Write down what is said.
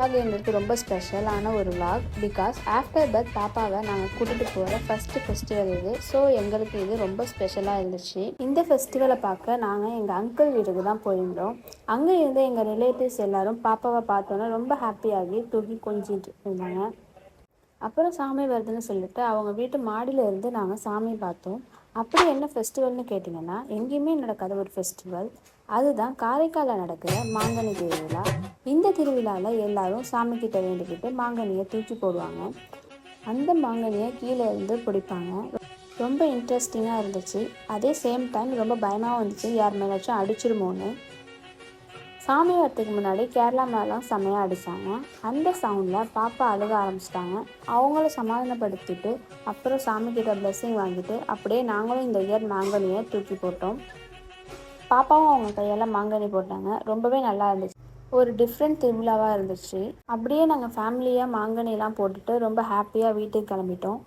vlog எங்களுக்கு ரொம்ப ஸ்பெஷலான ஒரு vlog பிகாஸ் ஆஃப்டர் பர்த் பாப்பாவை நாங்கள் கூட்டிகிட்டு போகிற ஃபஸ்ட்டு ஃபெஸ்டிவல் இது. ஸோ எங்களுக்கு இது ரொம்ப ஸ்பெஷலாக இருந்துச்சு. இந்த ஃபெஸ்டிவலை பார்க்க நாங்கள் எங்கள் அங்கிள் வீட்டுக்கு தான் போயிருந்தோம். அங்கே இருந்து எங்கள் ரிலேட்டிவ்ஸ் எல்லாரும் பாப்பாவை பார்த்தோன்னா ரொம்ப ஹாப்பியாகி தூக்கி கொஞ்சிட்டு இருந்தாங்க. அப்புறம் சாமி வருதுன்னு சொல்லிட்டு அவங்க வீட்டு மாடியில் இருந்து நாங்கள் சாமி பார்த்தோம். அப்படி என்ன ஃபெஸ்டிவல்னு கேட்டிங்கன்னா, எங்கேயுமே நடக்காத ஒரு ஃபெஸ்டிவல். அதுதான் காரைக்காலில் நடக்கிற மாங்கனி திருவிழா. இந்த திருவிழாவில் எல்லாரும் சாமிக்கிட்ட வேண்டிக்கிட்டு மாங்கனியை தூக்கி போடுவாங்க. அந்த மாங்கனியை கீழே இருந்து பிடிப்பாங்க. ரொம்ப இன்ட்ரெஸ்டிங்காக இருந்துச்சு. அதே சேம் டைம் ரொம்ப பயமாகவும் இருந்துச்சு, யார் மேலாச்சும் அடிச்சிருமோன்னு. சாமி வரத்துக்கு முன்னாடி கேரளா மேலாம் செம்மையாக அடித்தாங்க. அந்த சவுண்டில் பாப்பா அழுக ஆரம்பிச்சிட்டாங்க. அவங்கள சமாதானப்படுத்திட்டு அப்புறம் சாமிக்கிட்ட பிளெஸ்ஸிங் வாங்கிட்டு அப்படியே நாங்களும் இந்த இயர் மாங்கனியை தூக்கி போட்டோம். பாப்பாவும் அவங்க கையால் மாங்கனி போட்டாங்க. ரொம்பவே நல்லா இருந்துச்சு. ஒரு டிஃப்ரெண்ட் திருவிழாவாக இருந்துச்சு. அப்படியே நாங்கள் ஃபேமிலியாக மாங்கனிலாம் போட்டுட்டு ரொம்ப ஹாப்பியாக வீட்டுக்கு கிளம்பிட்டோம்.